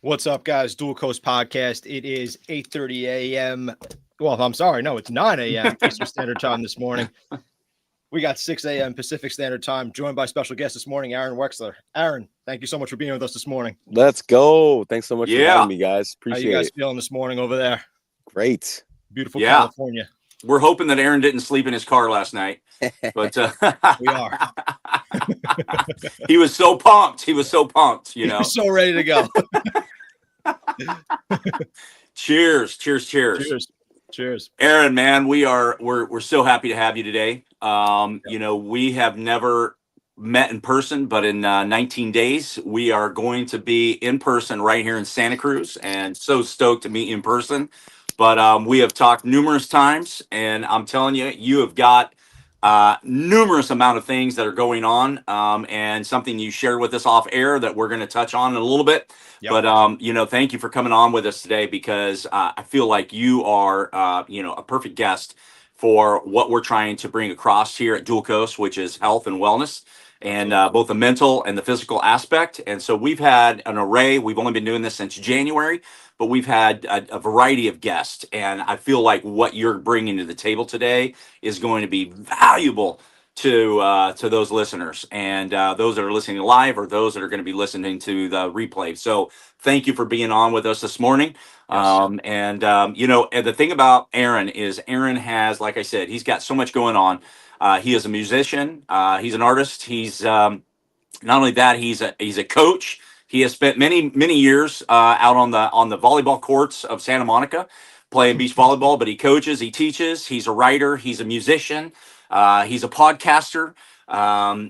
What's up, guys? Dual Coast Podcast. It is 8:30 a.m. Well, I'm sorry. No, it's 9 a.m. Eastern Standard Time this morning. We got 6 a.m. Pacific Standard Time, joined by special guest this morning, Aaron Wexler. Aaron, thank you so much for being with us this morning. Let's go. Thanks so much for having me, guys. How you Appreciate guys it. feeling this morning over there? Great. Beautiful California. We're hoping that Aaron didn't sleep in his car last night, but we are. He was so pumped. He was so pumped, you know. He's so ready to go. Cheers. Aaron, man, we're so happy to have you today. You know, we have never met in person, but in 19 days, we are going to be in person right here in Santa Cruz, and so stoked to meet you in person. But we have talked numerous times, and I'm telling you, you have got numerous amount of things that are going on, and something you shared with us off air that we're going to touch on in a little bit. Yep. But you know, thank you for coming on with us today, because I feel like you are you know, a perfect guest for what we're trying to bring across here at Dual Coast, which is health and wellness, and both the mental and the physical aspect. And so we've had an array. We've only been doing this since January, but we've had a variety of guests, and I feel like what you're bringing to the table today is going to be valuable to those listeners, and those that are listening live, or those that are going to be listening to the replay. So thank you for being on with us this morning. Yes. You know, and the thing about Aaron is Aaron has, like I said, he's got so much going on. He is a musician. He's an artist. He's not only that, he's a coach. He has spent many years out on the volleyball courts of Santa Monica playing beach volleyball, but he coaches, he teaches, he's a writer, he's a musician, he's a podcaster.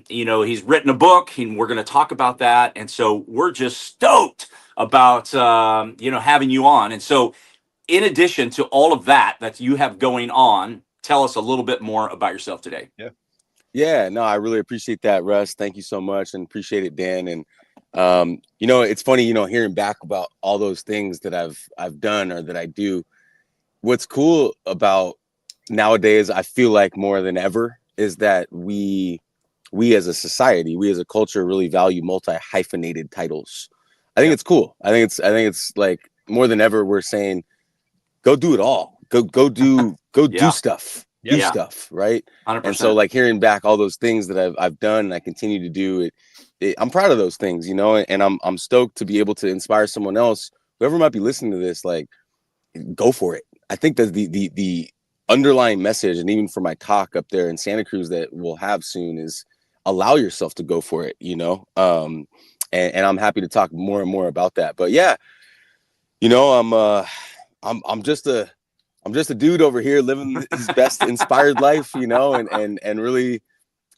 You know, he's written a book, and we're going to talk about that. And so we're just stoked about you know, having you on. And so in addition to all of that you have going on, tell us a little bit more about yourself today. Yeah, no, I really appreciate that, Russ. Thank you so much, and appreciate it, Dan. And you know, it's funny, you know, hearing back about all those things that I've done or that I do. What's cool about nowadays, I feel like more than ever, is that we as a society, we as a culture, really value multi-hyphenated titles. I think it's cool. I think it's like more than ever we're saying, go do it all. Go do stuff. Do stuff, right? 100%. And so, like, hearing back all those things that I've done and I continue to do it, I'm proud of those things, you know, and I'm stoked to be able to inspire someone else, whoever might be listening to this. Like, go for it. I think that the underlying message, and even for my talk up there in Santa Cruz that we'll have soon, is allow yourself to go for it, you know. And I'm happy to talk more and more about that. But yeah, you know, I'm just a dude over here living his best inspired life, you know, and really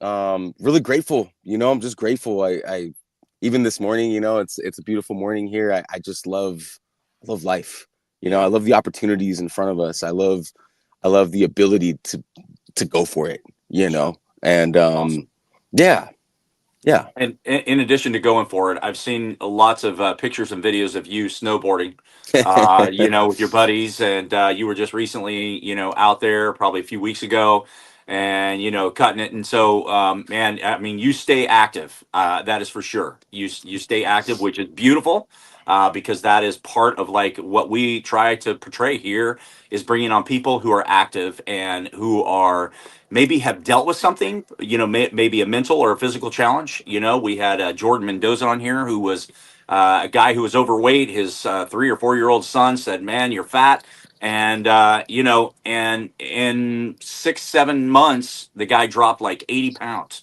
really grateful. You know, I'm just grateful. I even this morning, you know, it's a beautiful morning here. I just love life. You know, I love the opportunities in front of us. I love the ability to go for it, you know. And awesome. Yeah. And in addition to going for it, I've seen lots of pictures and videos of you snowboarding, you know, with your buddies. And you were just recently, you know, out there probably a few weeks ago, and, you know, cutting it. And so, man, I mean, you stay active. That is for sure. You stay active, which is beautiful, because that is part of, like, what we try to portray here, is bringing on people who are active and who are maybe have dealt with something, you know, maybe a mental or a physical challenge. You know, we had Jordan Mendoza on here, who was a guy who was overweight. His 3 or 4 year old son said, "Man, you're fat." And, you know, and in 6-7 months, the guy dropped like 80 pounds,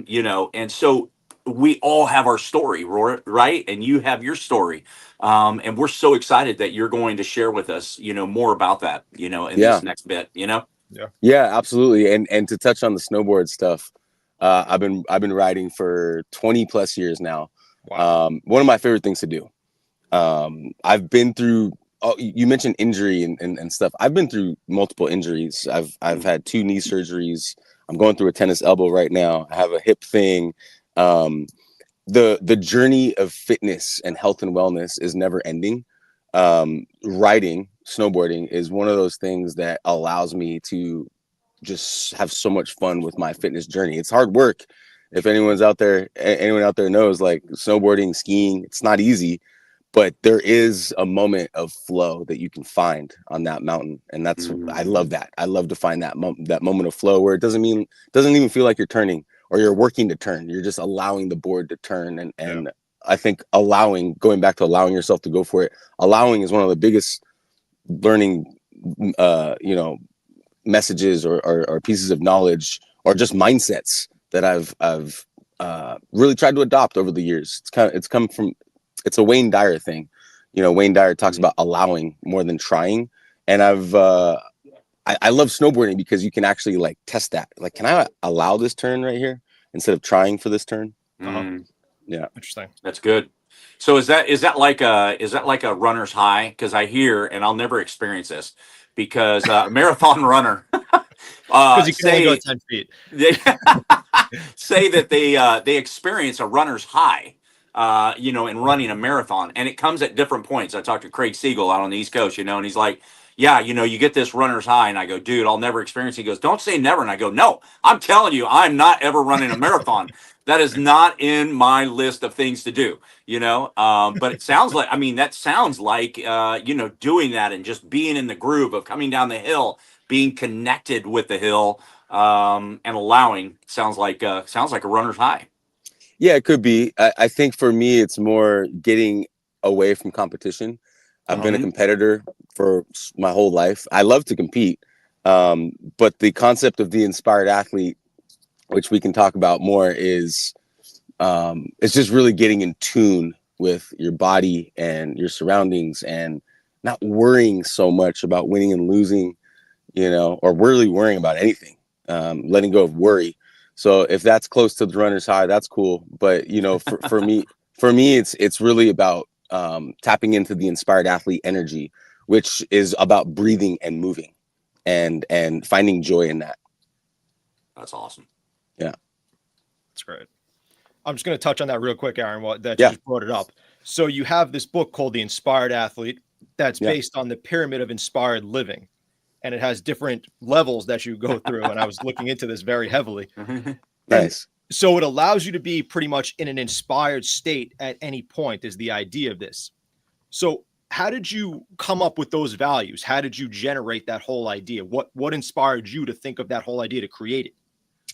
you know, and so we all have our story, right? And you have your story. And we're so excited that you're going to share with us, you know, more about that, you know, in this next bit, you know? Yeah, absolutely. And to touch on the snowboard stuff, I've been riding for 20 plus years now. Wow. One of my favorite things to do. I've been through, you mentioned injury and stuff. I've been through multiple injuries. I've had 2 knee surgeries. I'm going through a tennis elbow right now. I have a hip thing. The journey of fitness and health and wellness is never ending. Riding, snowboarding is one of those things that allows me to just have so much fun with my fitness journey. It's hard work. If anyone out there knows, like, snowboarding, skiing, it's not easy, but there is a moment of flow that you can find on that mountain, and that's I love that. I love to find that moment of flow where it doesn't even feel like you're turning or you're working to turn. You're just allowing the board to turn, and I think going back to allowing yourself to go for it. Allowing is one of the biggest learning, messages or pieces of knowledge or just mindsets that I've really tried to adopt over the years. It's a Wayne Dyer thing. Wayne Dyer talks about allowing more than trying. And I love snowboarding because you can actually like test that. Like, can I allow this turn right here instead of trying for this turn? Yeah. Interesting. That's good. So is that like a runner's high? Because I hear, and I'll never experience this, because a marathon runner Because you can only go say 10 feet. they say that they experience a runner's high, in running a marathon, and it comes at different points. I talked to Craig Siegel out on the East Coast, and he's like, yeah, you get this runner's high, and I go, dude, I'll never experience it. He goes, don't say never, and I go, no, I'm telling you, I'm not ever running a marathon. That is not in my list of things to do, but it sounds like, that sounds like, doing that and just being in the groove of coming down the hill, being connected with the hill, and allowing sounds like a runner's high. Yeah, it could be. I think for me, it's more getting away from competition. I've been a competitor for my whole life. I love to compete. But the concept of the inspired athlete, which we can talk about more, is it's just really getting in tune with your body and your surroundings and not worrying so much about winning and losing, or really worrying about anything, letting go of worry. So if that's close to the runner's high, that's cool. But, for me, it's really about tapping into the inspired athlete energy, which is about breathing and moving and finding joy in that. That's awesome. Yeah. That's great. I'm just going to touch on that real quick, Aaron, that you just brought it up. So you have this book called The Inspired Athlete that's based on the pyramid of inspired living. And it has different levels that you go through. And I was looking into this very heavily. Nice. So it allows you to be pretty much in an inspired state at any point is the idea of this. So how did you come up with those values? How did you generate that whole idea? What inspired you to think of that whole idea to create it?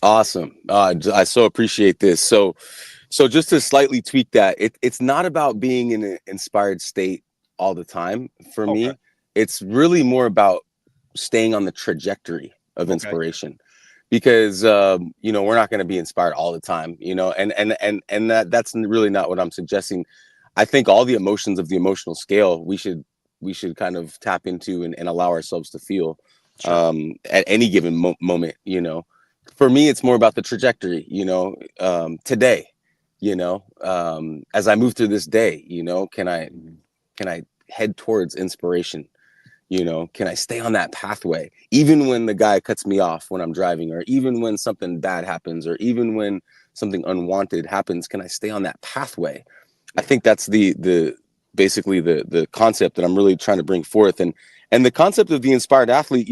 Awesome. I so appreciate this. So just to slightly tweak that, it's not about being in an inspired state all the time. For me, it's really more about staying on the trajectory of inspiration, because we're not going to be inspired all the time, and that's really not what I'm suggesting. I think all the emotions of the emotional scale we should kind of tap into and allow ourselves to feel at any given moment. For me, it's more about the trajectory, today, as I move through this day, can I head towards inspiration? Can I stay on that pathway, even when the guy cuts me off when I'm driving, or even when something bad happens, or even when something unwanted happens? Can I stay on that pathway? I think that's basically the concept that I'm really trying to bring forth. And the concept of the inspired athlete,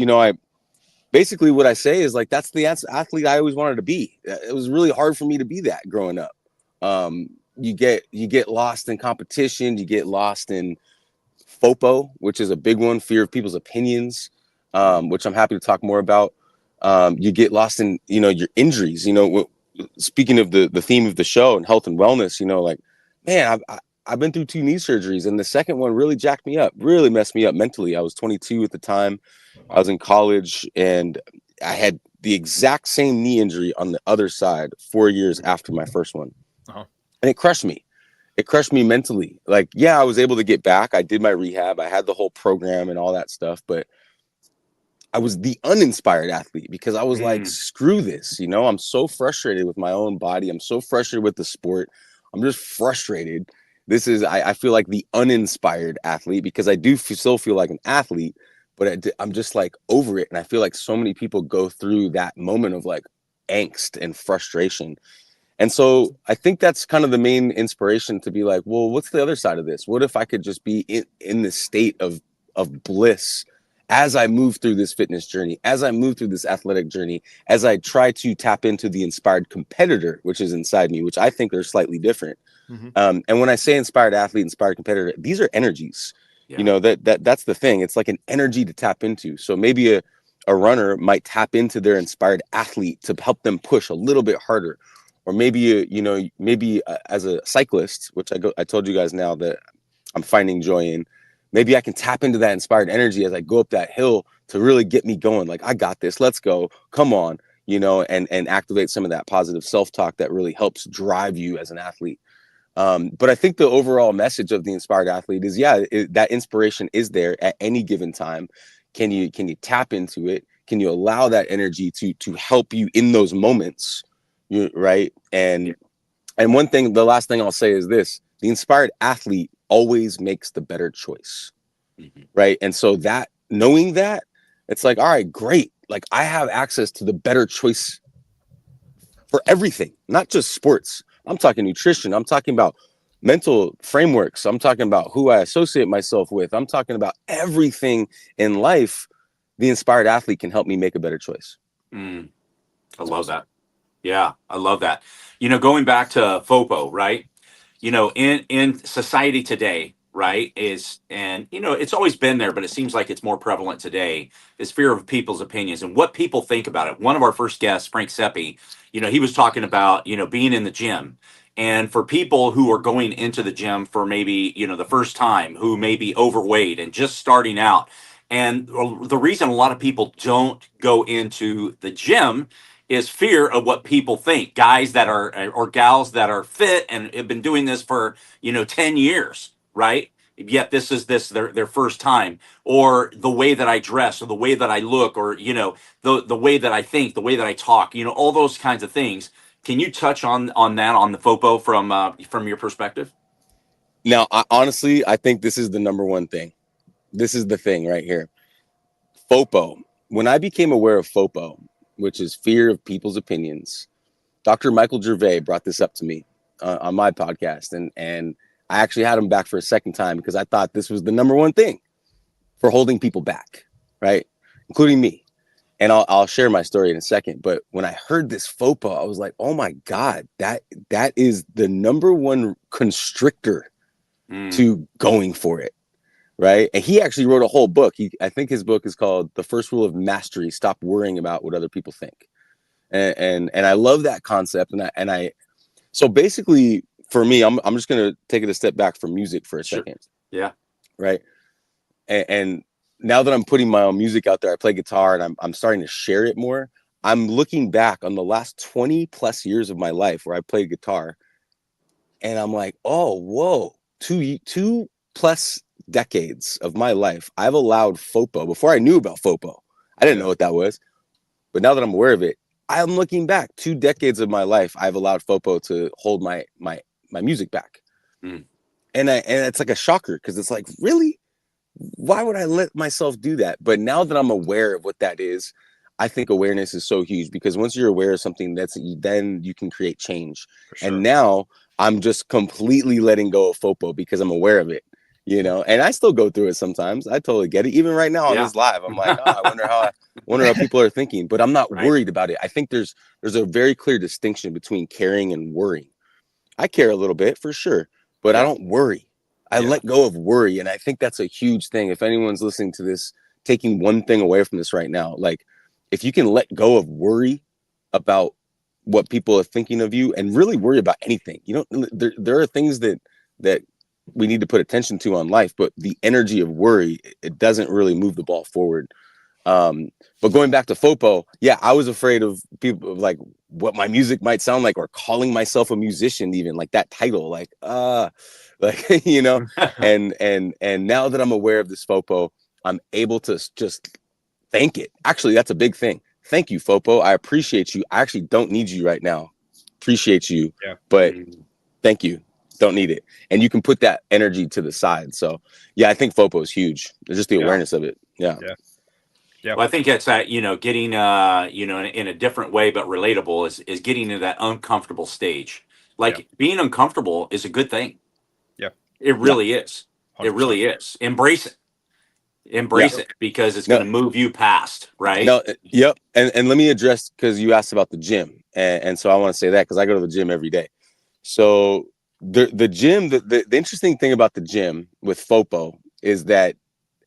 basically what I say is like, that's the athlete I always wanted to be. It was really hard for me to be that growing up. You get lost in competition. You get lost in FOPO, which is a big one, fear of people's opinions, which I'm happy to talk more about. You get lost in, your injuries. Speaking of the theme of the show and health and wellness, like, man, I've been through 2 knee surgeries, and the second one really jacked me up, really messed me up mentally. I was 22 at the time. I was in college, and I had the exact same knee injury on the other side 4 years after my first one. And it crushed me. It crushed me mentally. Like, I was able to get back. I did my rehab. I had the whole program and all that stuff, but I was the uninspired athlete because I was like, screw this. I'm so frustrated with my own body. I'm so frustrated with the sport. I'm just frustrated. I feel like the uninspired athlete, because I do still feel like an athlete, but I'm just like over it. And I feel like so many people go through that moment of like angst and frustration. And so I think that's kind of the main inspiration to be like, well, what's the other side of this? What if I could just be in this state of bliss as I move through this fitness journey, as I move through this athletic journey, as I try to tap into the inspired competitor, which is inside me, which I think are slightly different. And when I say inspired athlete, inspired competitor, these are energies. You know, that's the thing. It's like an energy to tap into. So maybe a runner might tap into their inspired athlete to help them push a little bit harder. Or maybe, as a cyclist, which I told you guys now that I'm finding joy in, maybe I can tap into that inspired energy as I go up that hill to really get me going. Like, I got this, let's go, come on, and activate some of that positive self-talk that really helps drive you as an athlete. But I think the overall message of the inspired athlete is, that inspiration is there at any given time. Can you tap into it? Can you allow that energy to help you in those moments? Right. And one thing, the last thing I'll say is this: the inspired athlete always makes the better choice. Right. And so that, knowing that, it's like, all right, great. Like, I have access to the better choice for everything, not just sports. I'm talking nutrition. I'm talking about mental frameworks. I'm talking about who I associate myself with. I'm talking about everything in life. The inspired athlete can help me make a better choice. I love that. Yeah, I love that. Going back to FOPO, right? In society today, right, it's always been there, but it seems like it's more prevalent today, is fear of people's opinions and what people think about it. One of our first guests, Frank Seppi, he was talking about, being in the gym. And for people who are going into the gym for maybe, the first time, who may be overweight and just starting out. And the reason a lot of people don't go into the gym is fear of what people think. Guys that are, or gals that are fit and have been doing this for 10 years, right? Yet this is their first time, or the way that I dress, or the way that I look, or the way that I think, the way that I talk, all those kinds of things. Can you touch on that, on the FOPO from your perspective? Now, honestly, I think this is the number one thing. This is the thing right here. FOPO. When I became aware of FOPO, which is fear of people's opinions, Dr. Michael Gervais brought this up to me on my podcast. And I actually had him back for a second time because I thought this was the number one thing for holding people back, right? Including me. And I'll share my story in a second. But when I heard this FOPO, I was like, oh my God, that is the number one constrictor to going for it. Right. And he actually wrote a whole book. I think his book is called The First Rule of Mastery. Stop worrying about what other people think. And I love that concept. So basically for me, I'm just going to take it a step back from music for a second. Yeah. Right. And now that I'm putting my own music out there, I play guitar and I'm starting to share it more. I'm looking back on the last 20 plus years of my life where I played guitar. And I'm like, oh, whoa, two plus decades of my life, I've allowed FOPO. Before I knew about FOPO, I didn't know what that was. But now that I'm aware of it, I'm looking back 2 decades of my life. I've allowed FOPO to hold my music back. And it's like a shocker because it's like, really? Why would I let myself do that? But now that I'm aware of what that is, I think awareness is so huge because once you're aware of something, then you can create change. Sure. And now I'm just completely letting go of FOPO because I'm aware of it. And I still go through it sometimes. I totally get it. Even right now on this live, I'm like, I wonder how people are thinking, but I'm not worried about it. I think there's a very clear distinction between caring and worrying. I care a little bit for sure, but I don't worry. I let go of worry. And I think that's a huge thing. If anyone's listening to this, taking one thing away from this right now, like if you can let go of worry about what people are thinking of you and really worry about anything, there are things that we need to put attention to on life, but the energy of worry, it doesn't really move the ball forward. But going back to FOPO, I was afraid of people, like what my music might sound like, or calling myself a musician, even like that title, and now that I'm aware of this FOPO, I'm able to just thank it. Actually, that's a big thing. Thank you, FOPO. I appreciate you. I actually don't need you right now. Appreciate you, but thank you. Don't need it. And you can put that energy to the side. So I think FOPO is huge. There's just the awareness of it. Yeah. Well, I think that's that, getting, in a different way, but relatable is getting into that uncomfortable stage. Like being uncomfortable is a good thing. Yeah. It really is. 100%. It really is. Embrace it. Embrace it, because it's No. going to move you past, right? No, yep. And let me address, because you asked about the gym, and so I want to say that because I go to the gym every day. So the gym, the interesting thing about the gym with FOPO is that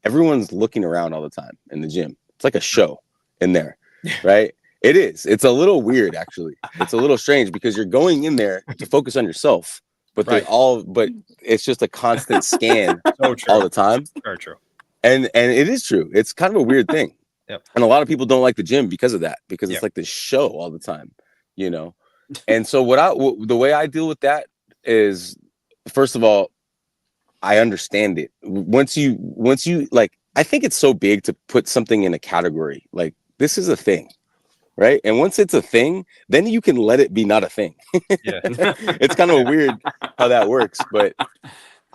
everyone's looking around all the time in the gym. It's like a show in there, right? It is. It's a little weird, actually. It's a little strange because you're going in there to focus on yourself, but but it's just a constant scan all the time. Very true. And it is true. It's kind of a weird thing. Yep. And a lot of people don't like the gym because of that, because it's Yep. like this show all the time, you know? And so the way I deal with that is, first of all, I understand it. Once you like, I think it's so big to put something in a category. Like, this is a thing, right? And once it's a thing, then you can let it be not a thing. Yeah. It's kind of weird how that works, but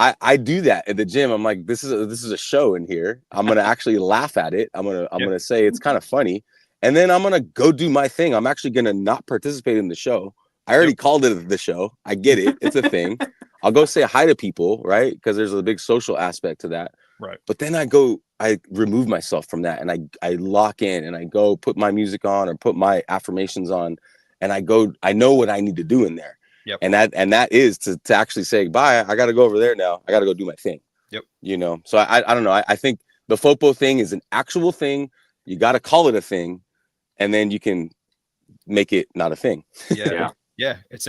I do that at the gym. I'm like, this is a show in here. I'm gonna actually laugh at it. I'm gonna say it's kind of funny, and then I'm gonna go do my thing. I'm actually gonna not participate in the show. I already called it the show. I get it. It's a thing. I'll go say hi to people, right? Because there's a big social aspect to that. Right. But then I remove myself from that, and I lock in, and I go put my music on or put my affirmations on, and I know what I need to do in there. Yep. And that is to actually say, bye, I got to go over there now. I got to go do my thing. Yep. You know, so I don't know. I think the FOPO thing is an actual thing. You got to call it a thing, and then you can make it not a thing. Yeah. Yeah. It's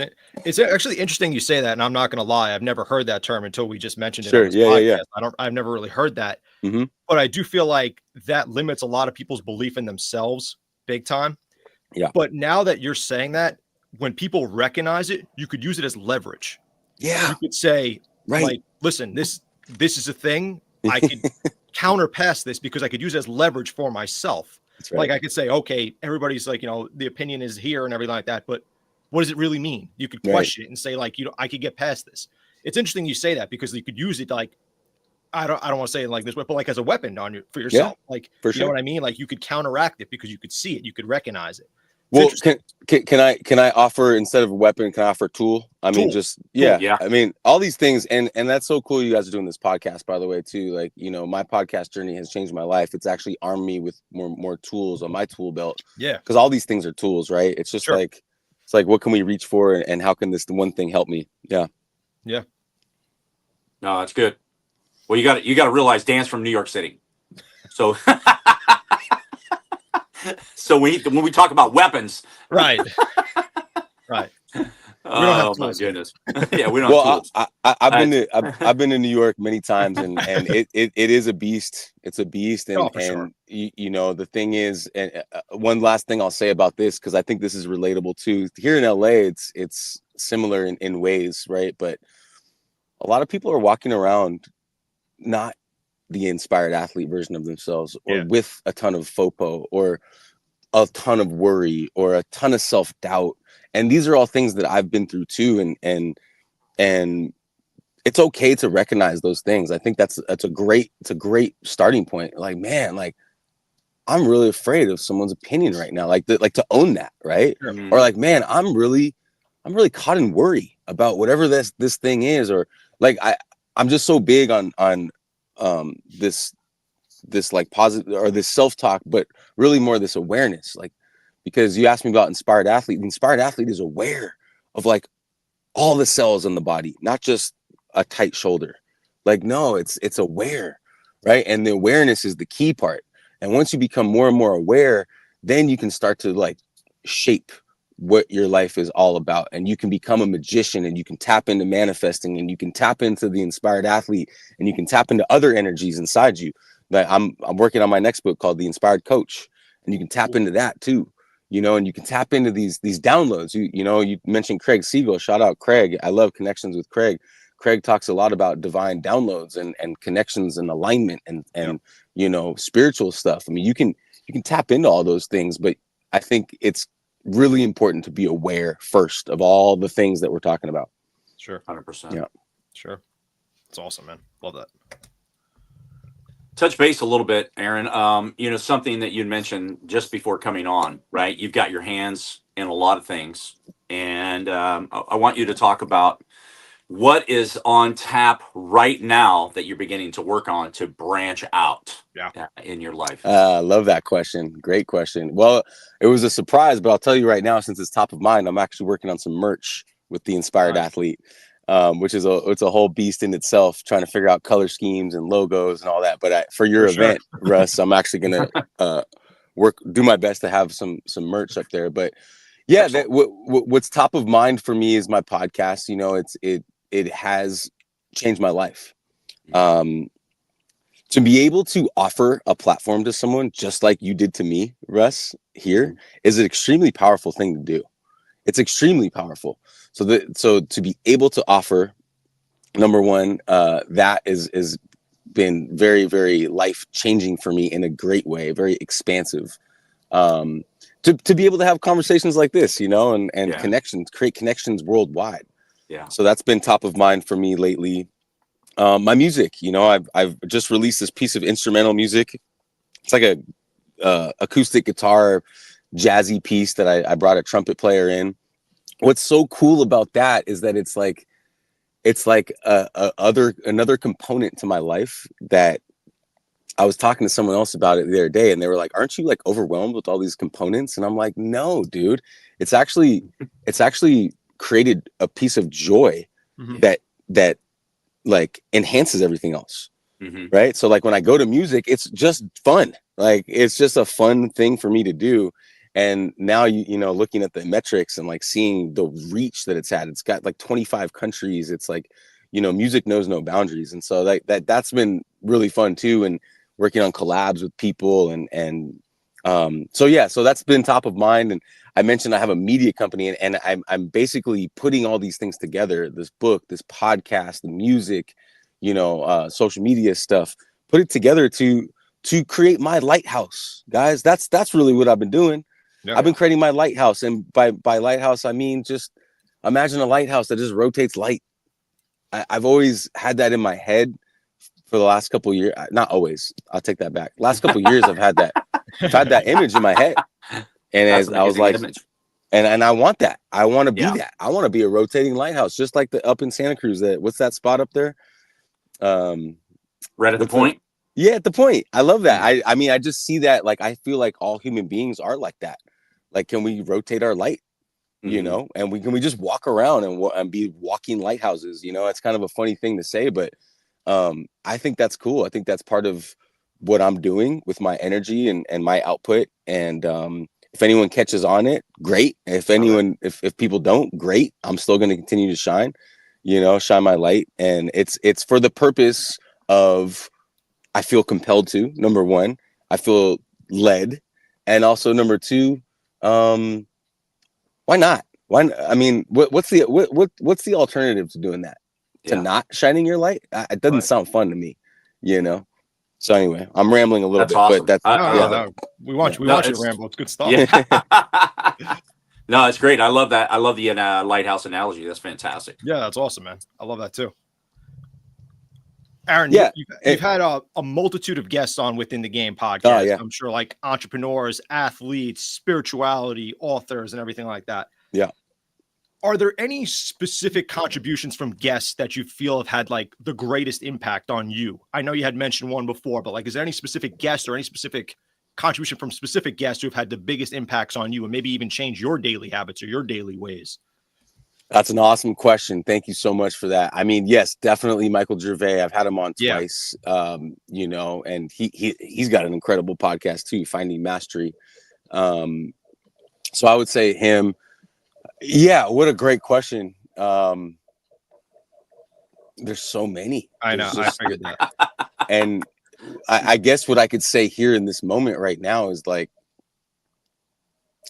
actually interesting you say that. And I'm not going to lie. I've never heard that term until we just mentioned it. Sure. On this Yeah. podcast. I've never really heard that, Mm-hmm. but I do feel like that limits a lot of people's belief in themselves big time. Yeah. But now that you're saying that, when people recognize it, you could use it as leverage. Yeah. You could say, Right. like, listen, this is a thing. I could counterpass this because I could use it as leverage for myself. That's right. Like, I could say, okay, everybody's like, the opinion is here and everything like that, but what does it really mean? You could question it and say, like, I could get past this. It's interesting you say that because you could use it like, I don't want to say it like this, but like as a weapon for yourself. Yeah, like, for sure. You know what I mean? Like, you could counteract it because you could see it, you could recognize it. Well, can I offer, instead of a weapon, can I offer a tool? I mean, yeah. I mean, all these things, and that's so cool you guys are doing this podcast, by the way, too. Like, my podcast journey has changed my life. It's actually armed me with more tools on my tool belt. Yeah. Because all these things are tools, right? It's just like, it's like, what can we reach for, and how can this one thing help me? Yeah. Yeah. No, that's good. Well, you got to realize Dan's from New York City, so. So when we talk about weapons, right. Oh my goodness! Yeah, we don't. Well, I've been to New York many times, and it is a beast. It's a beast, and sure. The thing is, and one last thing I'll say about this, because I think this is relatable too. Here in LA, it's similar in ways, right? But a lot of people are walking around not the inspired athlete version of themselves, or with a ton of FOPO, or a ton of worry, or a ton of self-doubt. And these are all things that I've been through too. And it's okay to recognize those things. I think that's a great starting point. Like, man, like, I'm really afraid of someone's opinion right now. Like to own that, right? Mm-hmm. Or like, man, I'm really caught in worry about whatever this thing is. Or like, I'm just so big on this like positive, or this self-talk, but really more this awareness. Like, because you asked me about inspired athlete. The inspired athlete is aware of like all the cells in the body, not just a tight shoulder. Like, no, it's aware, right? And the awareness is the key part. And once you become more and more aware, then you can start to like shape what your life is all about. And you can become a magician, and you can tap into manifesting, and you can tap into the inspired athlete, and you can tap into other energies inside you. Like, I'm working on my next book called The Inspired Coach, and you can tap into that too, and you can tap into these downloads. You mentioned Craig Siegel. Shout out Craig. I love connections with Craig. Craig talks a lot about divine downloads and connections and alignment and spiritual stuff. I mean, you can tap into all those things, but I think it's really important to be aware first of all the things that we're talking about. Sure. 100%. Yeah. Sure. It's awesome, man. Love that. Touch base a little bit, Aaron. Something that you mentioned just before coming on, right? You've got your hands in a lot of things, and I want you to talk about what is on tap right now that you're beginning to work on to branch out in your life? Love that question. Great question. Well, it was a surprise, but I'll tell you right now, since it's top of mind, I'm actually working on some merch with the Inspired Athlete, which is it's a whole beast in itself, trying to figure out color schemes and logos and all that. But for your event, Russ, I'm actually going to do my best to have some merch up there. But yeah, what's top of mind for me is my podcast. You know, it has changed my life. To be able to offer a platform to someone just like you did to me, Russ, here is an extremely powerful thing to do. It's extremely powerful. So to be able to offer, number one, that is been very, very life changing for me in a great way, very expansive. To be able to have conversations like this, you know, and connections, create connections worldwide. Yeah. So that's been top of mind for me lately. My music, you know, I've just released this piece of instrumental music. It's like a acoustic guitar, jazzy piece that I brought a trumpet player in. What's so cool about that is that it's like another component to my life that I was talking to someone else about it the other day, and they were like, "Aren't you like overwhelmed with all these components?" And I'm like, "No, dude. It's actually created a piece of joy that like enhances everything else." Right. So like when I go to music, it's just fun. Like it's just a fun thing for me to do. And now, you know, looking at the metrics and like seeing the reach that it's had, it's got like 25 countries. It's like, you know, music knows no boundaries. And so that's been really fun too. And working on collabs with people so that's been top of mind. And I mentioned I have a media company, and I'm basically putting all these things together, this book, this podcast, the music, you know, social media stuff, put it together to create my lighthouse, guys. That's really what I've been doing. I've been creating my lighthouse. And by lighthouse, I mean, just imagine a lighthouse that just rotates light. I've always had that in my head for the last couple of years. Not always. I'll take that back. Last couple of years, I've had that image in my head. And as I was like, and I want that. I want to be that. I want to be a rotating lighthouse, just like the up in Santa Cruz. What's that spot up there? Right at the point. At the point. I love that. I mean, I just see that. Like, I feel like all human beings are like that. Like, can we rotate our light? You know, and we just walk around and be walking lighthouses. You know, it's kind of a funny thing to say, but I think that's cool. I think that's part of what I'm doing with my energy and my output. And if anyone catches on it, great. If people don't, great. I'm still going to continue to shine, you know, shine my light. And it's for the purpose of, I feel compelled to, number one, I feel led. And also number two, why not? I mean, what's the alternative to doing that? To not shining your light? It doesn't sound fun to me, you know? So anyway, I'm rambling a little bit, awesome. but No. We want you to ramble. It's good stuff. Yeah. No, it's great. I love that. I love the lighthouse analogy. That's fantastic. Yeah, that's awesome, man. I love that too. Aaron, you've had a multitude of guests on Within the Game podcast. I'm sure, like entrepreneurs, athletes, spirituality, authors, and everything like that. Yeah. Are there any specific contributions from guests that you feel have had like the greatest impact on you? I know you had mentioned one before, but like, is there any specific guest or any specific contribution from specific guests who have had the biggest impacts on you and maybe even change your daily habits or your daily ways? That's an awesome question. Thank you so much for that. I mean, yes, definitely Michael Gervais. I've had him on twice, you know, and he's got an incredible podcast too, Finding Mastery. So I would say him. Yeah, what a great question. There's so many. I know. I figured that. And I guess what I could say here in this moment right now is like,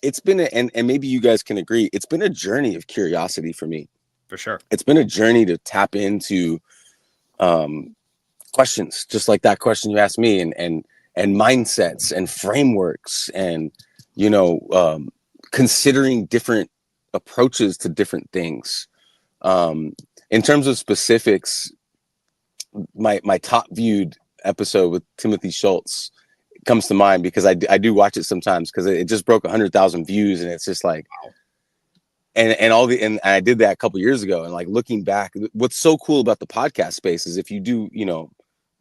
it's been and maybe you guys can agree, it's been a journey of curiosity for me. For sure. It's been a journey to tap into questions, just like that question you asked me, and mindsets and frameworks, and, you know, considering different approaches to different things. In terms of specifics, my top viewed episode with Timothy Schultz comes to mind because I do watch it sometimes because it just broke 100,000 views, and it's just like, and all the, and I did that a couple years ago. And like looking back, what's so cool about the podcast space is if you do, you know,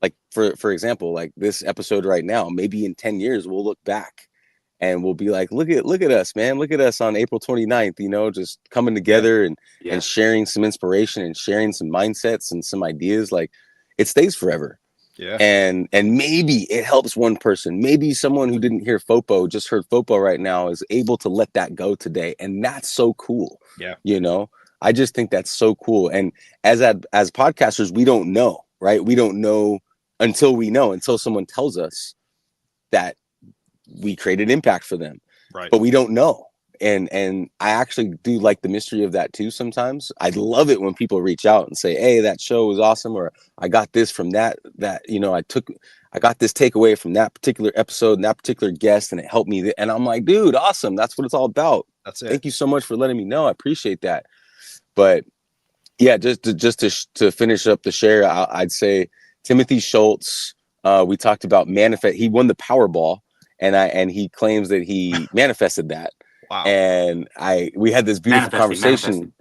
like for example, like this episode right now, maybe in 10 years, we'll look back and we'll be like, look at us, man. Look at us on April 29th, you know, just coming together and sharing some inspiration and sharing some mindsets and some ideas. Like it stays forever. Yeah. And maybe it helps one person. Maybe someone who didn't hear Fopo, just heard Fopo right now, is able to let that go today. And that's so cool. Yeah. You know, I just think that's so cool. And as podcasters, we don't know, right? We don't know until someone tells us that we created impact for them. Right. But we don't know. And I actually do like the mystery of that too sometimes. I love it when people reach out and say, hey, that show was awesome, or I got this from that, you know, I got this takeaway from that particular episode and that particular guest, and it helped me. And I'm like, dude, awesome. That's what it's all about. That's it. Thank you so much for letting me know. I appreciate that. But yeah, just to finish up the share, I'd say Timothy Schultz, we talked about manifest. He won the Powerball, and he claims that he manifested that. Wow. And we had this beautiful conversation.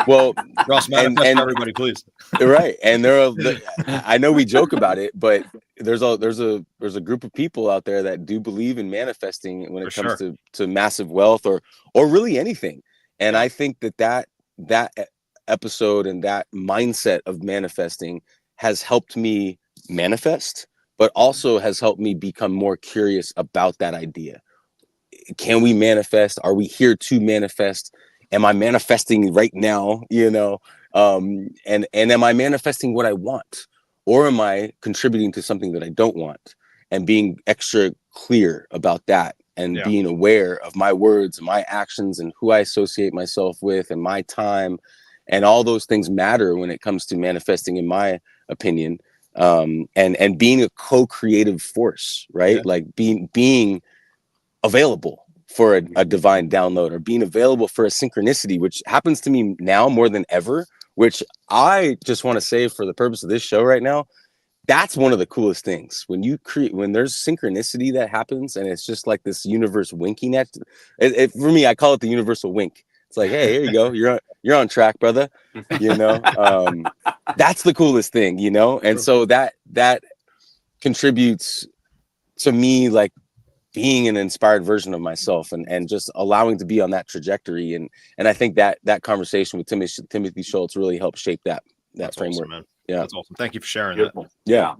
Well, Ross, manifest and everybody, please. Right. And I know we joke about it, but there's a group of people out there that do believe in manifesting when it comes to massive wealth or really anything. And I think that episode and that mindset of manifesting has helped me manifest, but also has helped me become more curious about that idea. Can we manifest? Are we here to manifest? Am I manifesting right now? You know, and am I manifesting what I want, or am I contributing to something that I don't want? And being extra clear about that, and being aware of my words, my actions, and who I associate myself with, and my time, and all those things matter when it comes to manifesting, in my opinion. And being a co-creative force, right? Like being available for a divine download, or being available for a synchronicity, which happens to me now more than ever, which I just want to say for the purpose of this show right now, that's one of the coolest things. When there's synchronicity that happens, and it's just like this universe winking at for me, I call it the universal wink. It's like, hey, here you go. You're on track, brother. You know, that's the coolest thing, you know? And so that contributes to me, like, being an inspired version of myself, and just allowing to be on that trajectory. And I think that conversation with Timothy Schultz really helped shape that That's framework. Awesome, man. Yeah. That's awesome. Thank you for sharing Beautiful. that. Yeah.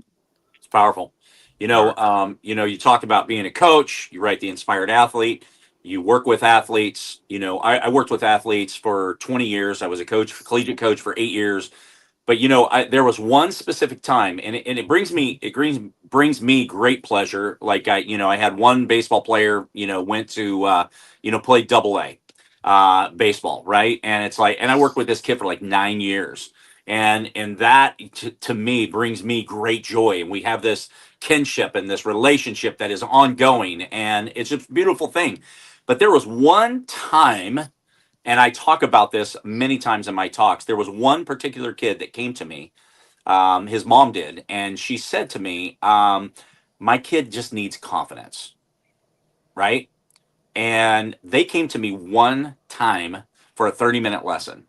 It's powerful. You know, you talk about being a coach, you write The Inspired Athlete, you work with athletes. You know, I worked with athletes for 20 years. I was a collegiate coach for 8 years. But you know, there was one specific time, and it brings me great pleasure. Like I had one baseball player, went to play double A baseball, right? And it's like, and I worked with this kid for like 9 years, and that to me brings me great joy. And we have this kinship and this relationship that is ongoing, and it's a beautiful thing. But there was one time, and I talk about this many times in my talks. There was one particular kid that came to me. His mom did, and she said to me, "My kid just needs confidence," right? And they came to me one time for a 30-minute lesson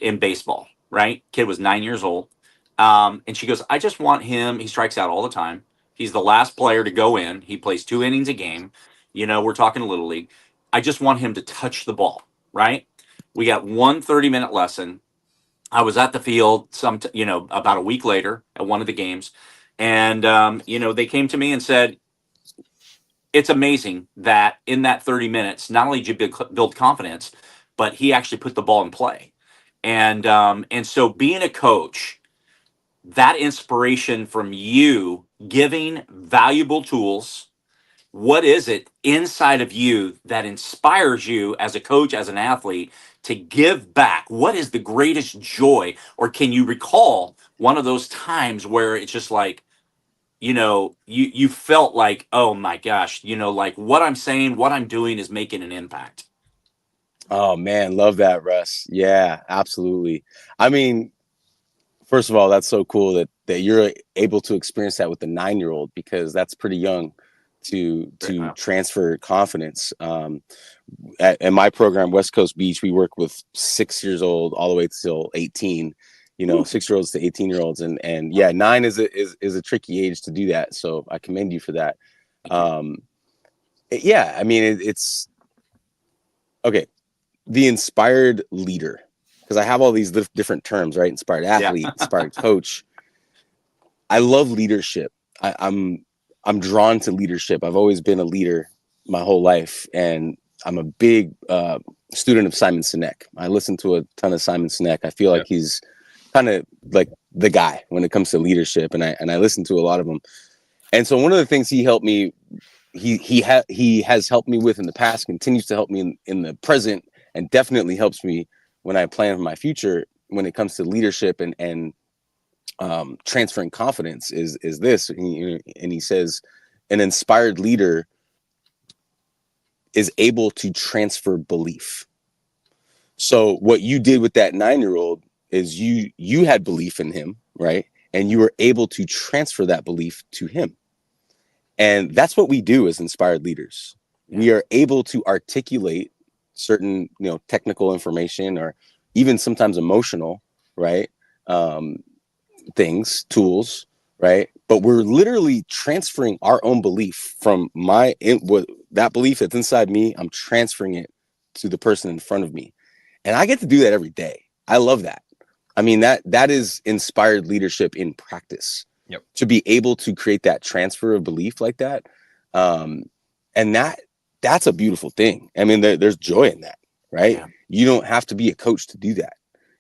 in baseball, right? Kid was 9 years old. And she goes, I just want him. He strikes out all the time. He's the last player to go in. He plays 2 innings a game. We're talking Little League. I just want him to touch the ball, right? We got one 30-minute lesson. I was at the field about a week later at one of the games. And, they came to me and said, it's amazing that in that 30 minutes, not only did you build confidence, but he actually put the ball in play. And so being a coach, that inspiration from you giving valuable tools, what is it inside of you that inspires you as a coach, as an athlete, to give back? What is the greatest joy? Or can you recall one of those times where it's just like, you felt like, oh my gosh, like what I'm saying, what I'm doing is making an impact? Oh man, love that, Russ. Yeah, absolutely. I mean, first of all, that's so cool that you're able to experience that with the 9-year-old, because that's pretty young to transfer confidence. At my program, West Coast Beach, we work with 6 years old all the way till 18. 6-year-olds to 18-year-olds, and yeah, 9 is a tricky age to do that. So I commend you for that. Yeah, I mean it's okay. The inspired leader, because I have all these different terms, right? Inspired athlete, inspired coach. I love leadership. I'm drawn to leadership. I've always been a leader my whole life, and I'm a big student of Simon Sinek. I listen to a ton of Simon Sinek. I feel like he's kind of like the guy when it comes to leadership, and I listen to a lot of them. And so one of the things he helped me, he has helped me with in the past, continues to help me in the present, and definitely helps me when I plan for my future when it comes to leadership and transferring confidence is this. And he says an inspired leader is able to transfer belief. So what you did with that 9-year-old is you had belief in him, right? And you were able to transfer that belief to him. And that's what we do as inspired leaders. We are able to articulate certain, technical information, or even sometimes emotional, right? Things, tools, right? But we're literally transferring our own belief from that belief that's inside me. I'm transferring it to the person in front of me. And I get to do that every day. I love that. I mean, that is inspired leadership in practice. Yep. To be able to create that transfer of belief like that. And that's a beautiful thing. I mean, there's joy in that, right? Yeah. You don't have to be a coach to do that.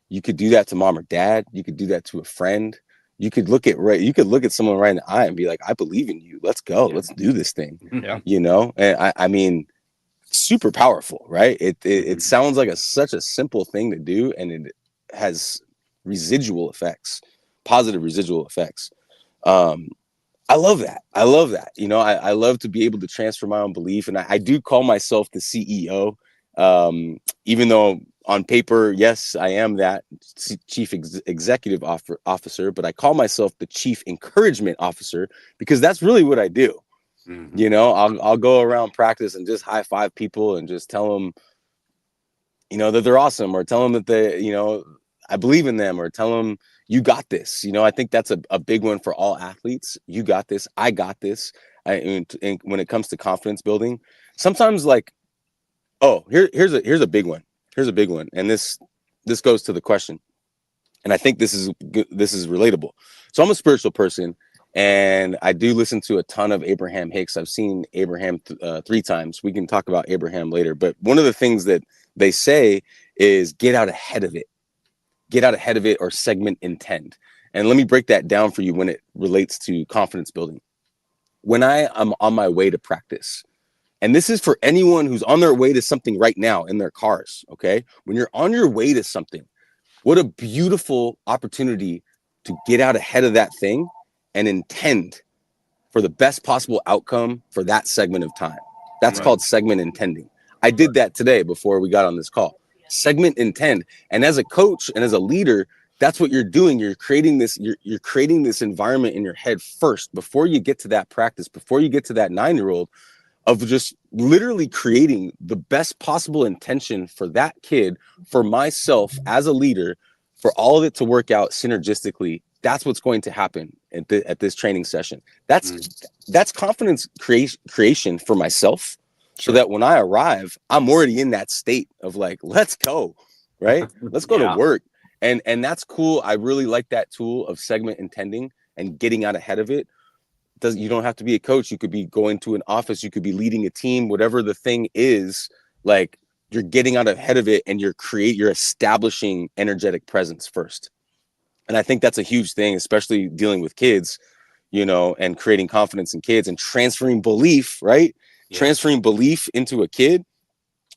You could do that to mom or dad. You could do that to a friend. You could look at someone right in the eye and be like, I believe in you. Let's go. Yeah. Let's do this thing. Yeah. And I mean, super powerful, right? It sounds like such a simple thing to do, and it has residual effects, positive residual effects. I love that. I love to be able to transfer my own belief. And I do call myself the CEO, even though on paper, yes, I am that chief executive officer, but I call myself the chief encouragement officer because that's really what I do. Mm-hmm. I'll go around practice and just high five people and just tell them, that they're awesome, or tell them that they, I believe in them, or tell them, you got this. I think that's a big one for all athletes. You got this. I got this. And when it comes to confidence building, sometimes here's a big one. Here's a big one. And this goes to the question. And I think this is relatable. So I'm a spiritual person, and I do listen to a ton of Abraham Hicks. I've seen Abraham 3 times. We can talk about Abraham later. But one of the things that they say is get out ahead of it. Get out ahead of it, or segment intend. And let me break that down for you when it relates to confidence building. When I am on my way to practice, and this is for anyone who's on their way to something right now in their cars, okay? When you're on your way to something, what a beautiful opportunity to get out ahead of that thing and intend for the best possible outcome for that segment of time. That's called segment intending. I did that today before we got on this call. Segment intend. And as a coach and as a leader, that's what you're doing. You're creating this, you're creating this environment in your head first before you get to that practice, before you get to that 9-year-old, of just literally creating the best possible intention for that kid, for myself as a leader, for all of it to work out synergistically. That's what's going to happen at this training session. That's confidence creation for myself. So that when I arrive, I'm already in that state of like, let's go, right? Let's go to work. And that's cool. I really like that tool of segment intending and getting out ahead of it. You don't have to be a coach. You could be going to an office. You could be leading a team, whatever the thing is. Like, you're getting out ahead of it, and you're establishing energetic presence first. And I think that's a huge thing, especially dealing with kids, and creating confidence in kids and transferring belief, right? Yeah. Transferring belief into a kid,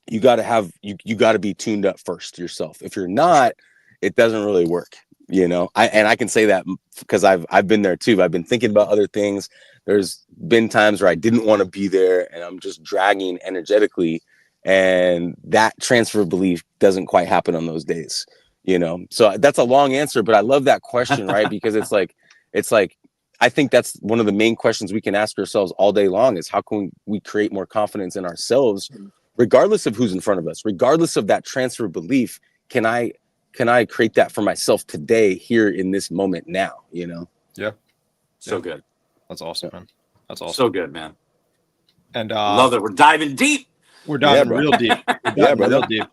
you got to be tuned up first yourself. If you're not, it doesn't really work. I can say that because I've been there too. I've been thinking about other things. There's been times where I didn't want to be there, and I'm just dragging energetically, and that transfer of belief doesn't quite happen on those days. So that's a long answer, but I love that question, right? Because it's like I think that's one of the main questions we can ask ourselves all day long is how can we create more confidence in ourselves, regardless of who's in front of us, regardless of that transfer of belief. Can I create that for myself today, here in this moment now, you know? Yeah. So good. That's awesome, man. That's awesome. So good, man. And love that we're diving deep. We're diving bro. real deep. We're Yeah, diving brother. real deep.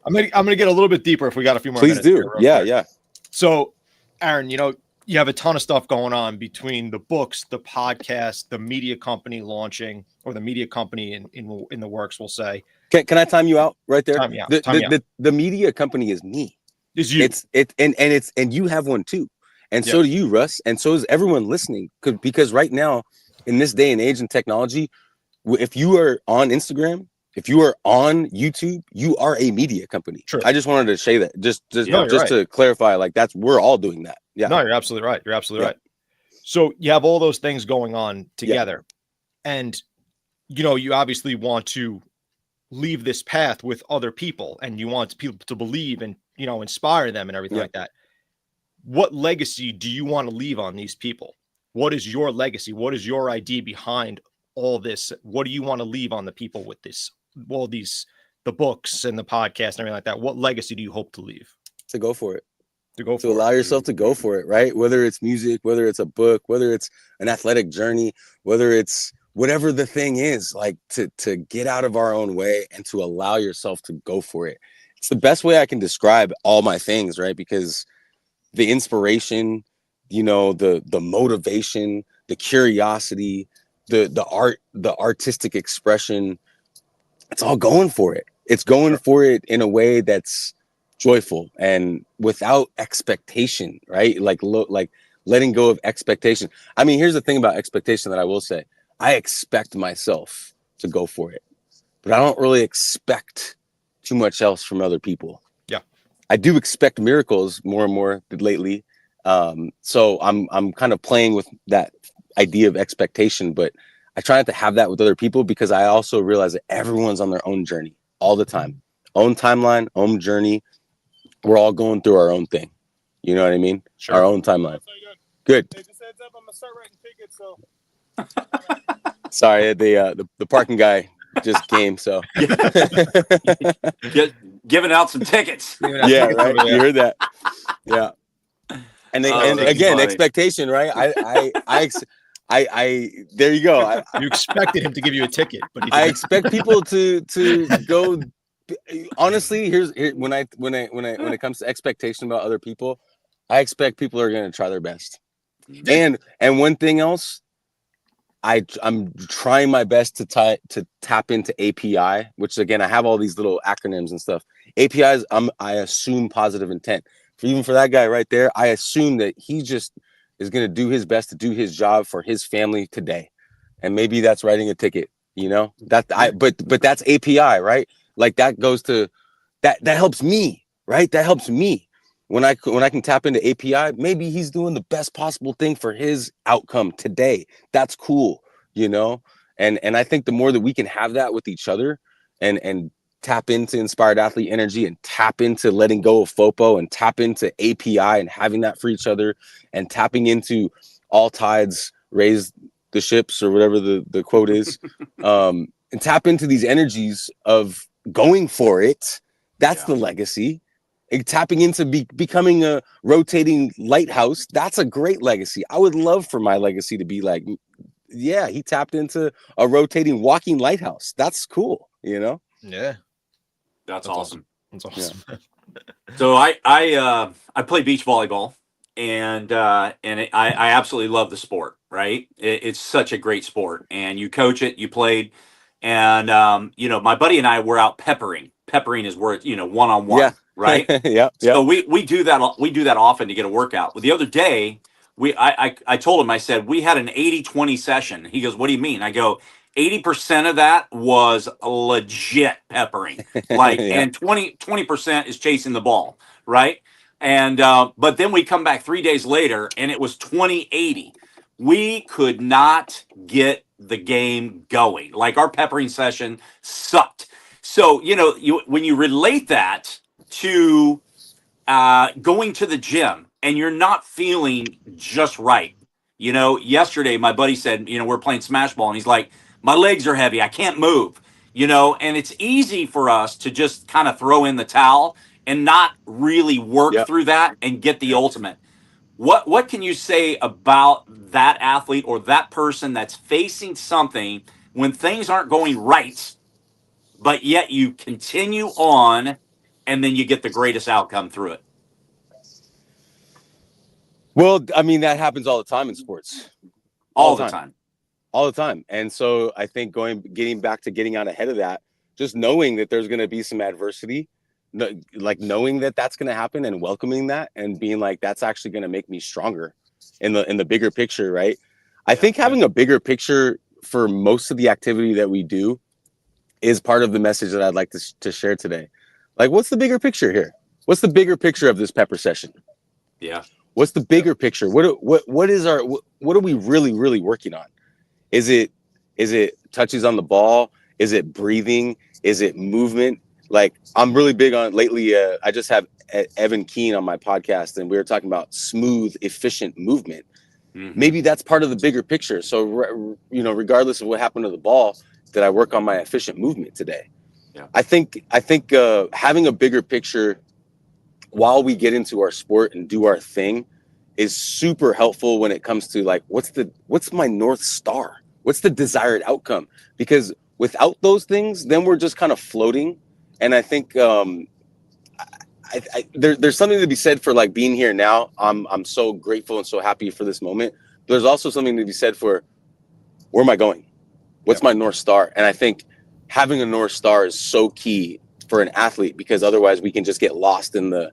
I'm gonna get a little bit deeper if we got a few more Please minutes. do. Here, real Yeah, quick. yeah. So, Aaron, you know, you have a ton of stuff going on between the books, the podcast, the media company launching, or the media company in the works, we'll say. Can I time you out right there? Time me out. The media company is me. Is you. And you have one too. And so do you, Russ. And so is everyone listening. Because right now, in this day and age in technology, if you are on Instagram, if you are on YouTube, you are a media company. True. I just wanted to say that, just right. to clarify, like we're all doing that. Yeah. No, you're absolutely right. You're absolutely right. So you have all those things going on together, and you know you obviously want to leave this path with other people, and you want people to believe and inspire them and everything like that. What legacy do you want to leave on these people? What is your legacy? What is your idea behind all this? What do you want to leave on the people with this? All these, the books and the podcast and everything like that. What legacy do you hope to leave? To go for it. To allow yourself to go for it, right? Whether it's music, whether it's a book, whether it's an athletic journey, whether it's whatever the thing is, like to get out of our own way and to allow yourself to go for it. It's the best way I can describe all my things, right? Because the inspiration, the motivation, the curiosity, the art, the artistic expression, it's all going for it. It's going for it in a way that's joyful and without expectation, right? Like letting go of expectation. I mean, here's the thing about expectation that I will say. I expect myself to go for it, but I don't really expect too much else from other people. Yeah. I do expect miracles more and more lately. So I'm kind of playing with that idea of expectation, but I try not to have that with other people because I also realize that everyone's on their own journey all the time, own timeline, own journey. We're all going through our own thing. You know what I mean? Sure. Our own timeline. Good. Hey, just heads up, I'm gonna start writing tickets, so. Sorry, the parking guy just came, so. Giving out some tickets. Yeah, right. You heard that. Yeah. And again, funny. expectation, right? I there you go. You expected him to give you a ticket, but he I didn't. expect people to go. Honestly, when it comes to expectation about other people, I expect people are going to try their best. And one thing else, I'm trying my best to tap into API, which again I have all these little acronyms and stuff. APIs, I assume positive intent. Even for that guy right there, I assume that he just is going to do his best to do his job for his family today, and maybe that's writing a ticket. But that's API, right? Like that goes to that helps me, right? That helps me when I can tap into API. Maybe he's doing the best possible thing for his outcome today. That's cool, And I think the more that we can have that with each other, and tap into inspired athlete energy, and tap into letting go of FOPO, and tap into API and having that for each other, and tapping into all tides raise the ships, or whatever the quote is, and tap into these energies of going for it. That's the legacy. And tapping into becoming a rotating lighthouse. That's a great legacy. I would love for my legacy to be like, yeah, he tapped into a rotating walking lighthouse. That's cool, Yeah. That's awesome. That's awesome. Yeah. So I play beach volleyball, and I absolutely love the sport. Right, it's such a great sport, and you coach it, you played, and my buddy and I were out peppering. Peppering is where it's one-on-one. Yeah. Right. Yeah. So we do that. We do that often to get a workout. Well, the other day I told him, I said, we had an 80-20 session. He goes, what do you mean? I go, 80% of that was legit peppering, like, and 20% is chasing the ball. Right. And, but then we come back 3 days later and it was 20-80. We could not get the game going. Like our peppering session sucked. So, when you relate that to going to the gym and you're not feeling just right, You know, yesterday my buddy said, you know, we're playing smash ball, and he's like, my legs are heavy, I can't move. You know, and it's easy for us to just kind of throw in the towel and not really work Yep. through that and get the ultimate. What can you say about that athlete or that person that's facing something when things aren't going right, but yet you continue on and then you get the greatest outcome through it? Well, I mean, that happens all the time in sports. All the time. All the time. And so I think getting back to getting out ahead of that, just knowing that there's going to be some adversity, like knowing that that's going to happen and welcoming that and being like, that's actually going to make me stronger in the bigger picture. Right. I think having a bigger picture for most of the activity that we do is part of the message that I'd like to share today. Like, what's the bigger picture here? What's the bigger picture of this pepper session? Yeah. What's the bigger picture? What are we really working on? Is it touches on the ball? Is it breathing? Is it movement? Like, I'm really big on lately. I just have Evan Keane on my podcast, and we were talking about smooth, efficient movement. Mm-hmm. Maybe that's part of the bigger picture. So, you know, regardless of what happened to the ball, did I work on my efficient movement today? Yeah. I think having a bigger picture while we get into our sport and do our thing is super helpful when it comes to like, what's my North Star? What's the desired outcome? Because without those things, then we're just kind of floating. And I think there's something to be said for like being here now. I'm so grateful and so happy for this moment. There's also something to be said for where am I going? What's my North Star? And I think having a North Star is so key for an athlete, because otherwise we can just get lost in the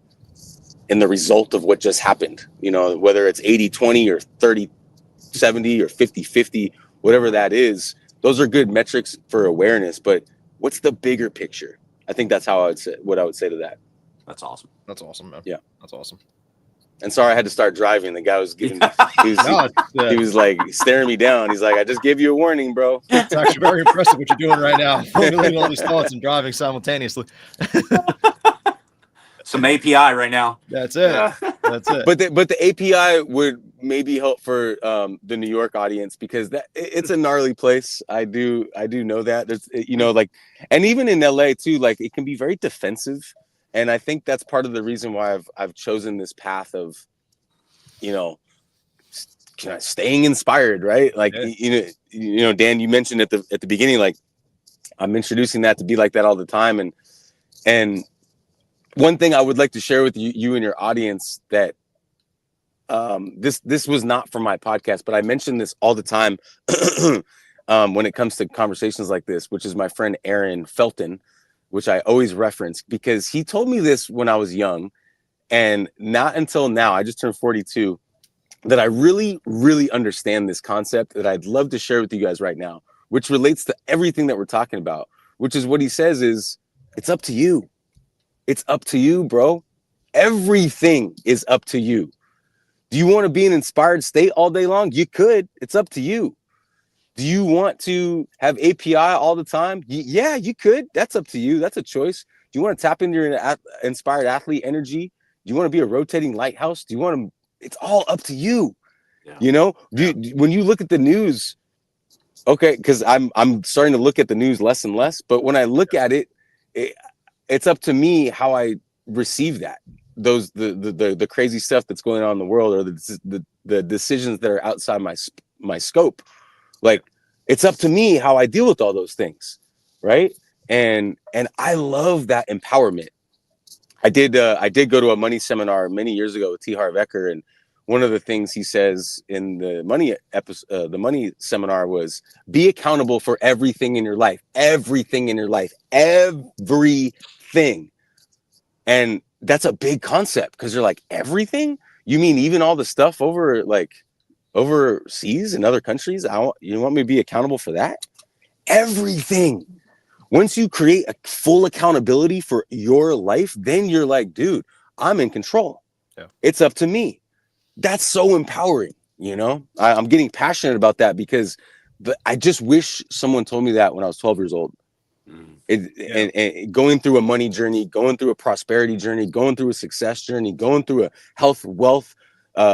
result of what just happened, you know, whether it's 80-20 or 30-70 or 50-50, whatever that is. Those are good metrics for awareness, but what's the bigger picture? I think that's how I would say to that. That's awesome. That's awesome, man. Yeah. That's awesome. And sorry, I had to start driving. The guy was giving he was like staring me down. He's like, I just gave you a warning, bro. It's actually very impressive what you're doing right now. Formulating all these thoughts and driving simultaneously. Some API right now. That's it. That's it. But the API would maybe help for the New York audience, because it's a gnarly place. I do know that. There's, you know, like, and even in LA too, like it can be very defensive. And I think that's part of the reason why I've chosen this path of, you know, staying inspired, right? Like, you know, Dan, you mentioned at the beginning, like I'm introducing that to be like that all the time. And one thing I would like to share with you and your audience that this was not for my podcast, but I mention this all the time when it comes to conversations like this, which is my friend Aaron Felton, which I always reference, because he told me this when I was young, and not until now, I just turned 42, that I really, really understand this concept that I'd love to share with you guys right now, which relates to everything that we're talking about, which is what he says is, it's up to you. It's up to you, bro. Everything is up to you. Do you want to be in an inspired state all day long? You could. It's up to you. Do you want to have API all the time? Yeah, you could. That's up to you. That's a choice. Do you want to tap into your inspired athlete energy? Do you want to be a rotating lighthouse? Do you want to? It's all up to you. Yeah. You know, when you look at the news, okay, because I'm starting to look at the news less and less, but when I look at it, it's up to me how I receive that. The crazy stuff that's going on in the world, or the decisions that are outside my scope. Like, it's up to me how I deal with all those things, right? And I love that empowerment. I did go to a money seminar many years ago with T. Harv Eker, and one of the things he says in the money seminar was, be accountable for everything in your life, everything in your life, everything. And that's a big concept, because you're like, everything? You mean even all the stuff overseas in other countries? You want me to be accountable for that? Everything. Once you create a full accountability for your life, then you're like, dude, I'm in control. Yeah. It's up to me. That's so empowering. You know, I'm getting passionate about that, because I just wish someone told me that when I was 12 years old. And going through a money journey, going through a prosperity journey, going through a success journey, going through a health, wealth,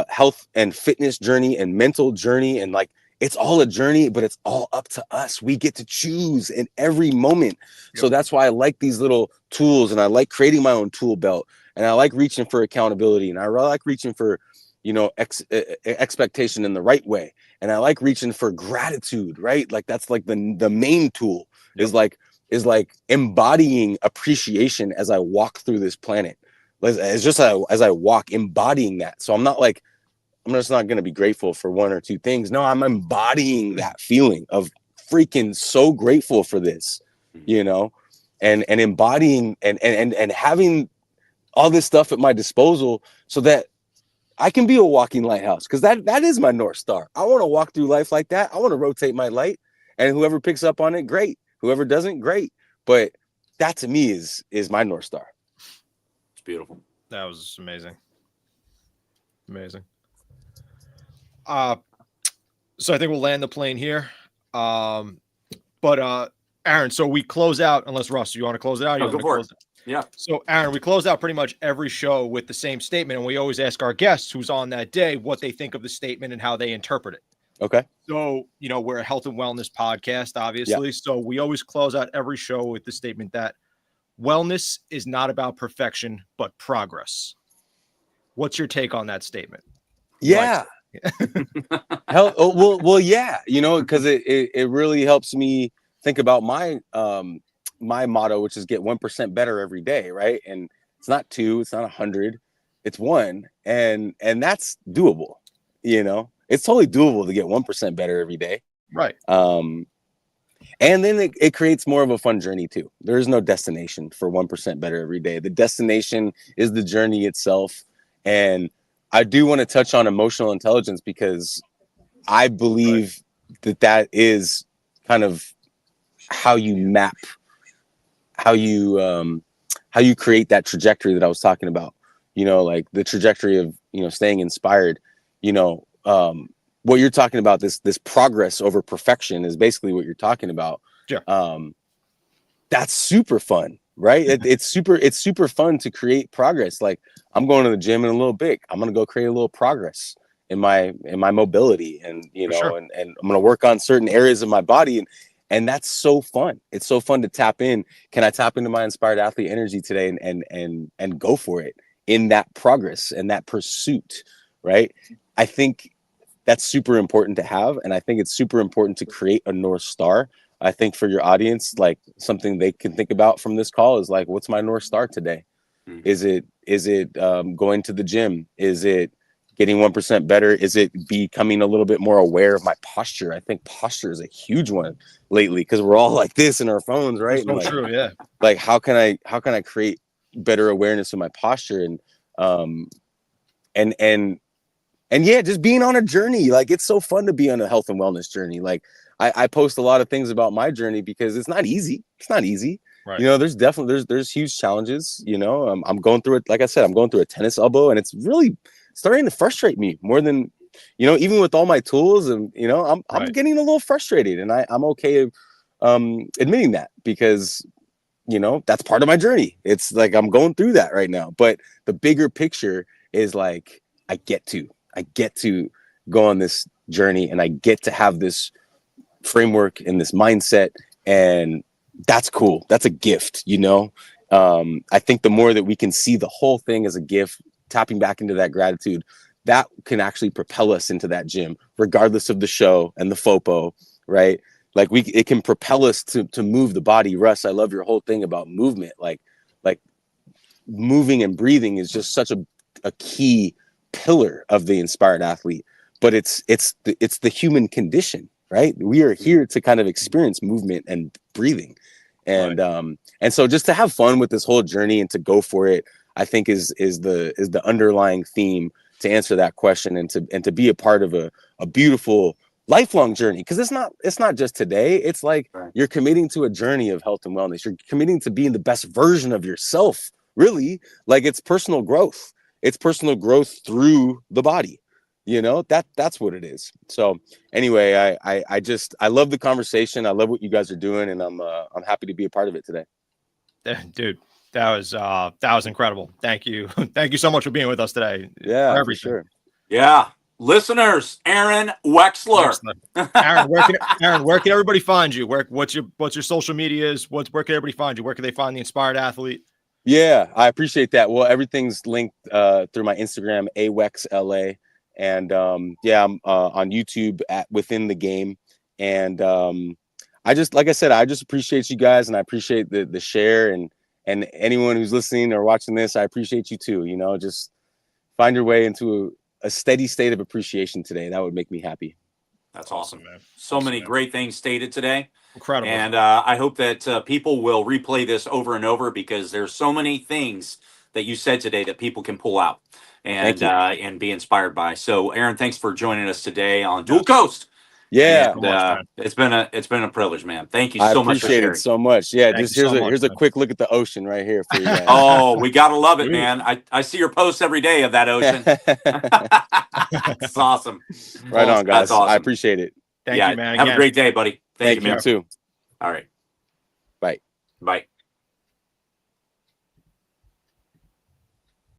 health and fitness journey and mental journey, and like it's all a journey, but it's all up to us. We get to choose in every moment. So that's why I like these little tools, and I like creating my own tool belt, and I like reaching for accountability, and I really like reaching for, you know, expectation in the right way, and I like reaching for gratitude, right? Like that's like the main tool is like embodying appreciation as I walk through this planet. As just as I walk, embodying that. So I'm not like, I'm just not going to be grateful for one or two things. No, I'm embodying that feeling of freaking so grateful for this, you know, and embodying and having all this stuff at my disposal so that I can be a walking lighthouse, because that is my North Star. I want to walk through life like that. I want to rotate my light, and whoever picks up on it, great. Whoever doesn't, great. But that to me is my North Star. It's beautiful. That was amazing. Amazing. So I think we'll land the plane here. But Aaron, so we close out, unless Russ, you want to close it out? No, go for it. Yeah. So Aaron, we close out pretty much every show with the same statement, and we always ask our guests who's on that day what they think of the statement and how they interpret it. Okay. So, you know, we're a health and wellness podcast, obviously. Yeah. So we always close out every show with the statement that wellness is not about perfection, but progress. What's your take on that statement? Yeah. Well, yeah, you know, because it really helps me think about my my motto, which is get 1% better every day, right? And it's not 2, it's not 100, it's 1, and that's doable. You know, it's totally doable to get 1% better every day, right? And then it creates more of a fun journey too. There is no destination for 1% better every day. The destination is the journey itself. And I do want to touch on emotional intelligence, because I believe that is kind of how you map, how you create that trajectory that I was talking about, you know, like the trajectory of, you know, staying inspired, you know, what you're talking about, this progress over perfection is basically what you're talking about. Yeah. That's super fun, right? It's super fun to create progress. Like, I'm going to the gym in a little bit. I'm going to go create a little progress in my mobility, and, you know, sure. and I'm going to work on certain areas of my body. And that's so fun. It's so fun to tap in. Can I tap into my inspired athlete energy today and go for it in that progress and that pursuit, right? I think that's super important to have. And I think it's super important to create a North Star. I think for your audience, like, something they can think about from this call is like, what's my North Star today? Mm-hmm. Is it going to the gym? Is it getting 1% better? Is it becoming a little bit more aware of my posture? I think posture is a huge one lately, because we're all like this in our phones, right? That's so true, yeah. Like, how can I create better awareness of my posture? And yeah, just being on a journey. Like, it's so fun to be on a health and wellness journey. Like, I post a lot of things about my journey because it's not easy. It's not easy. Right. You know, there's definitely there's huge challenges. You know, I'm going through it. Like I said, I'm going through a tennis elbow, and it's really starting to frustrate me more than, you know, even with all my tools, and, you know, I'm getting a little frustrated, and I'm okay admitting that, because, you know, that's part of my journey. It's like I'm going through that right now. But the bigger picture is like, I get to go on this journey, and I get to have this framework and this mindset, and that's cool. That's a gift, you know. I think the more that we can see the whole thing as a gift, tapping back into that gratitude, that can actually propel us into that gym, regardless of the show and the FOPO, right? Like, it can propel us to move the body. Russ, I love your whole thing about movement. Like moving and breathing is just such a key pillar of the inspired athlete. But it's the human condition, right? We are here to kind of experience movement and breathing. And and so just to have fun with this whole journey and to go for it, I think is the underlying theme to answer that question, and to be a part of a beautiful lifelong journey. Because it's not just today. It's like, you're committing to a journey of health and wellness. You're committing to being the best version of yourself, really. Like, it's personal growth. It's personal growth through the body. You know, that's what it is. So anyway, I love the conversation. I love what you guys are doing, and I'm happy to be a part of it today. Dude, that was incredible. Thank you. Thank you so much for being with us today. Yeah, for sure. Yeah. Listeners, Aaron Wexler. Aaron, where can everybody find you? What's your social medias? Where can everybody find you? Where can they find the Inspired Athlete? Yeah, I appreciate that. Well, everything's linked through my Instagram, awexla, and yeah, I'm on YouTube at Within the Game. And I just, like I said, I just appreciate you guys, and I appreciate the share, and anyone who's listening or watching this, I appreciate you too. You know, just find your way into a steady state of appreciation today. That would make me happy. That's awesome, man. So many great things stated today. Incredible. And I hope that people will replay this over and over, because there's so many things that you said today that people can pull out and be inspired by. So, Aaron, thanks for joining us today on Dual Coast. Yeah, And, it's been a privilege, man. Thank you I so much for appreciate sharing. it so much. Yeah, Thank just you so much, here's a man. quick look at the ocean right here for you guys. Oh, we gotta love it, man. I see your posts every day of that ocean. It's awesome. Right on, guys. That's awesome. I appreciate it. Thank you, man. Have Again. a great day, buddy. Thank you, man. too. All right. Bye. Bye.